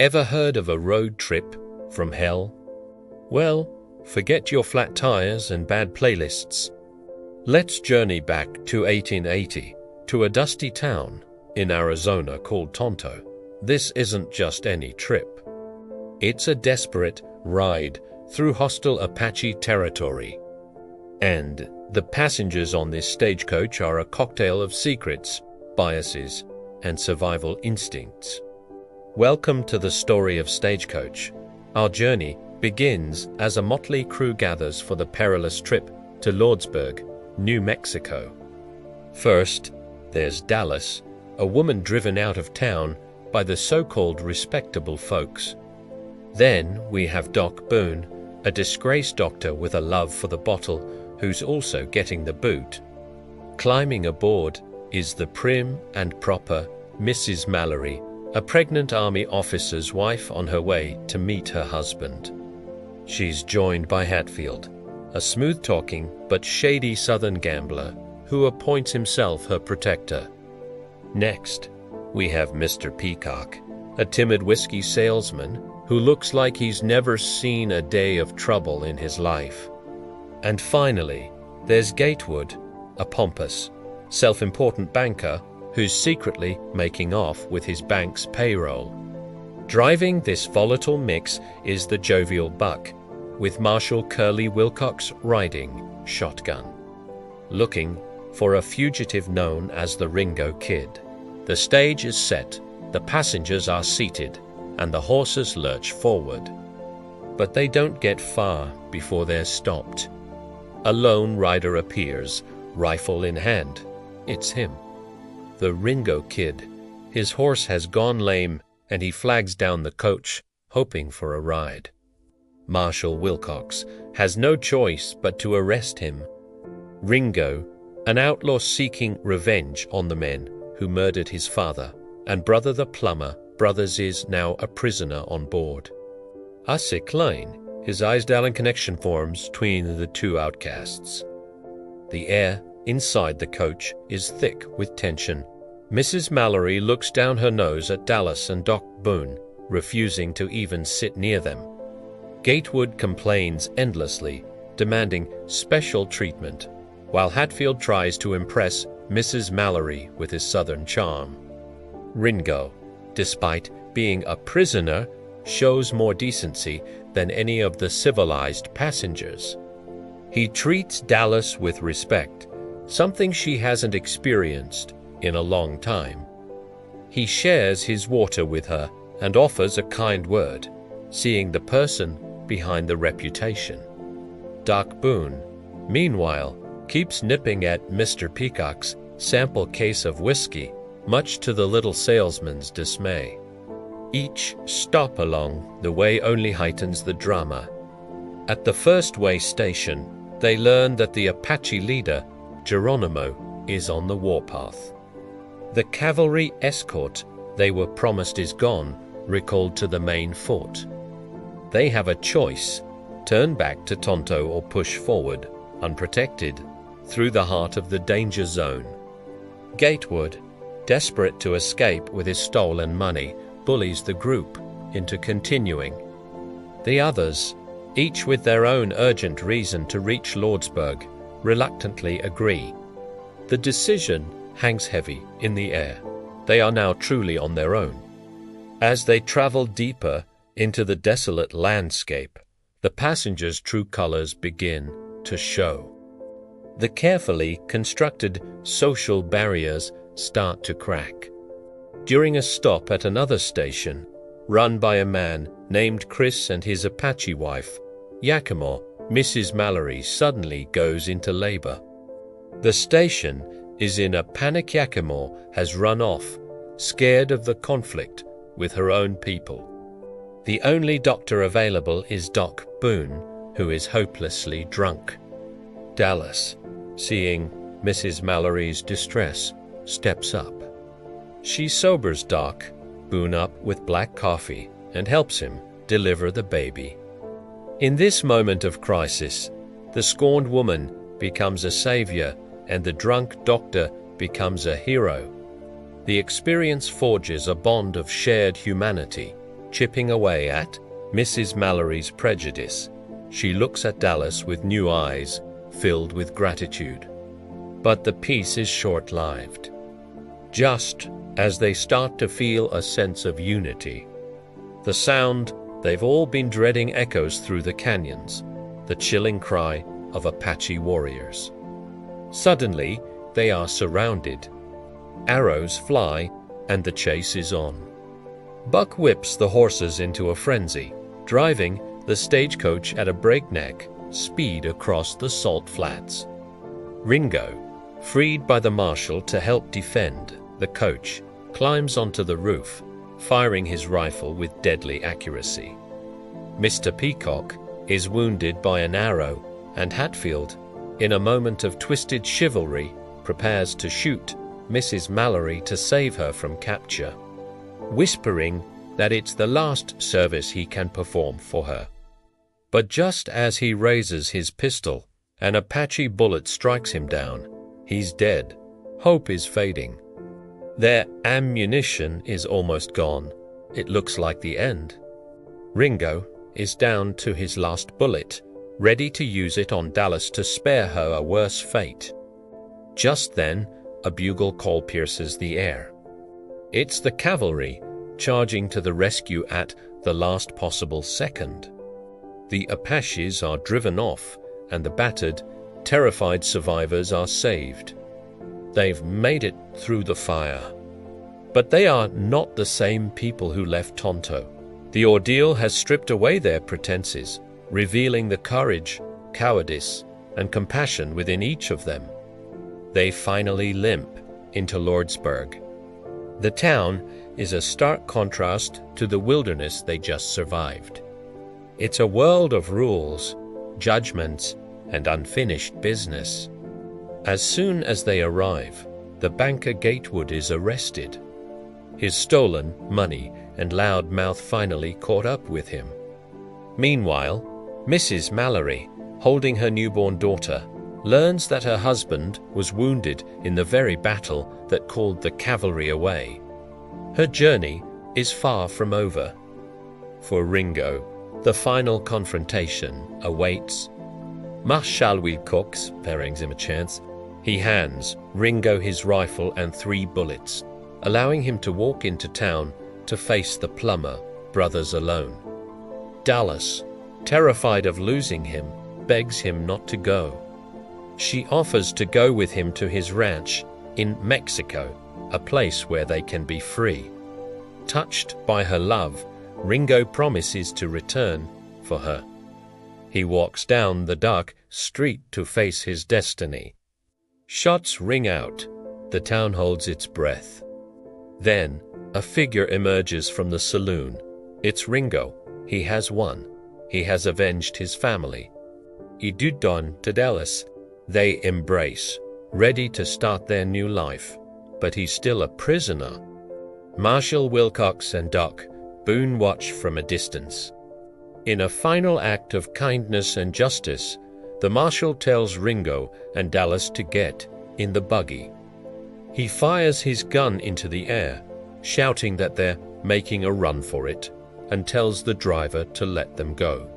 Ever heard of a road trip from hell? Well, forget your flat tires and bad playlists. Let's journey back to 1880 to a dusty town in Arizona called Tonto. This isn't just any trip. It's a desperate ride through hostile Apache territory. And the passengers on this stagecoach are a cocktail of secrets, biases, and survival instincts. Welcome to the story of Stagecoach. Our journey begins as a motley crew gathers for the perilous trip to Lordsburg, New Mexico. First, there's Dallas, a woman driven out of town by the so-called respectable folks. Then we have Doc Boone, a disgraced doctor with a love for the bottle who's also getting the boot. Climbing aboard is the prim and proper Mrs. Mallory, a pregnant army officer's wife on her way to meet her husband. She's joined by Hatfield, a smooth-talking but shady southern gambler who appoints himself her protector. Next, we have Mr. Peacock, a timid whiskey salesman who looks like he's never seen a day of trouble in his life. And finally, there's Gatewood, a pompous, self-important banker who's secretly making off with his bank's payroll. Driving this volatile mix is the jovial Buck, with Marshal Curly Wilcox riding shotgun, looking for a fugitive known as the Ringo Kid. The stage is set, the passengers are seated, and the horses lurch forward. But they don't get far before they're stopped. A lone rider appears, rifle in hand. It's him, the Ringo Kid. His horse has gone lame, and he flags down the coach, hoping for a ride. Marshal Wilcox has no choice but to arrest him. Ringo, an outlaw seeking revenge on the men who murdered his father, and Brother the Plumber Brothers is now a prisoner on board. A sick line, his eyes-dalling connection forms between the two outcasts. The air inside the coach is thick with tension. Mrs. Mallory looks down her nose at Dallas and Doc Boone, refusing to even sit near them. Gatewood complains endlessly, demanding special treatment, while Hatfield tries to impress Mrs. Mallory with his southern charm. Ringo, despite being a prisoner, shows more decency than any of the civilized passengers. He treats Dallas with respect, something she hasn't experienced in a long time. He shares his water with her and offers a kind word, seeing the person behind the reputation. Doc Boone, meanwhile, keeps nipping at Mr. Peacock's sample case of whiskey, much to the little salesman's dismay. Each stop along the way only heightens the drama. At the first way station, they learn that the Apache leader, Geronimo, is on the warpath. The cavalry escort they were promised is gone, recalled to the main fort. They have a choice: turn back to Tonto or push forward, unprotected, through the heart of the danger zone. Gatewood, desperate to escape with his stolen money, bullies the group into continuing. The others, each with their own urgent reason to reach Lordsburg, reluctantly agree. The decision hangs heavy in the air. They are now truly on their own. As they travel deeper into the desolate landscape, the passengers' true colors begin to show. The carefully constructed social barriers start to crack. During a stop at another station, run by a man named Chris and his Apache wife, Yakima, Mrs. Mallory suddenly goes into labor. The station is in a panic. Yakima has run off, scared of the conflict with her own people. The only doctor available is Doc Boone, who is hopelessly drunk. Dallas, seeing Mrs. Mallory's distress, steps up. She sobers Doc Boone up with black coffee and helps him deliver the baby. In this moment of crisis, the scorned woman becomes a savior and the drunk doctor becomes a hero. The experience forges a bond of shared humanity, chipping away at Mrs. Mallory's prejudice, she looks at Dallas with new eyes filled with gratitude. But the peace is short-lived. Just as they start to feel a sense of unity, the sound they've all been dreading echoes through the canyons, the chilling cry of Apache warriors. Suddenly, they are surrounded. Arrows fly, and the chase is on. Buck whips the horses into a frenzy, driving the stagecoach at a breakneck speed across the salt flats. Ringo, freed by the marshal to help defend the coach, climbs onto the roof, firing his rifle with deadly accuracy. Mr. Peacock is wounded by an arrow, and Hatfield, in a moment of twisted chivalry, prepares to shoot Mrs. Mallory to save her from capture, whispering that it's the last service he can perform for her. But just as he raises his pistol, an Apache bullet strikes him down. He's dead. Hope is fading. Their ammunition is almost gone. It looks like the end. Ringo is down to his last bullet, ready to use it on Dallas to spare her a worse fate. Just then, a bugle call pierces the air. It's the cavalry charging to the rescue at the last possible second. The Apaches are driven off, and the battered, terrified survivors are saved. They've made it through the fire. But they are not the same people who left Tonto. The ordeal has stripped away their pretenses, revealing the courage, cowardice, and compassion within each of them. They finally limp into Lordsburg. The town is a stark contrast to the wilderness they just survived. It's a world of rules, judgments, and unfinished business. As soon as they arrive, the banker Gatewood is arrested. His stolen money and loud mouth finally caught up with him. Meanwhile, Mrs. Mallory, holding her newborn daughter, learns that her husband was wounded in the very battle that called the cavalry away. Her journey is far from over. For Ringo, the final confrontation awaits. Marshal Wilcox, bearing him a chance, he hands Ringo his rifle and 3 bullets, allowing him to walk into town to face the Plummer brothers alone. Dallas, terrified of losing him, begs him not to go. She offers to go with him to his ranch in Mexico, a place where they can be free. Touched by her love, Ringo promises to return for her. He walks down the dark street to face his destiny. Shots ring out. The town holds its breath. Then, a figure emerges from the saloon. It's Ringo. He has won. He has avenged his family. Idudon to Dallas. They embrace, ready to start their new life. But he's still a prisoner. Marshal Wilcox and Doc Boone watch from a distance. In a final act of kindness and justice, the marshal tells Ringo and Dallas to get in the buggy. He fires his gun into the air, shouting that they're making a run for it, and tells the driver to let them go.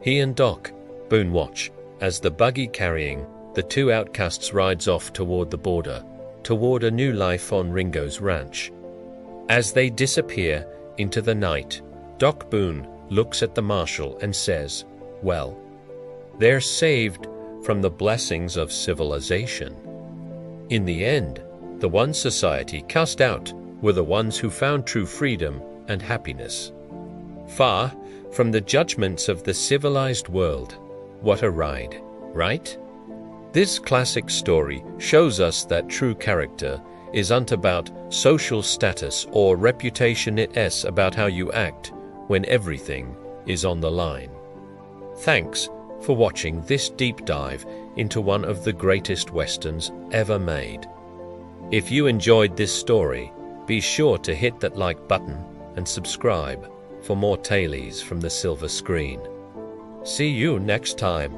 He and Doc Boone watch as the buggy carrying the 2 outcasts rides off toward the border, toward a new life on Ringo's ranch. As they disappear into the night, Doc Boone looks at the marshal and says, "Well, they're saved from the blessings of civilization." In the end, the one society cast out were the ones who found true freedom and happiness. Far from the judgments of the civilized world. What a ride, right? This classic story shows us that true character isn't about social status or reputation, it's about how you act when everything is on the line. Thanks for watching this deep dive into one of the greatest westerns ever made. If you enjoyed this story, be sure to hit that like button and subscribe for more tailies from the silver screen. See you next time.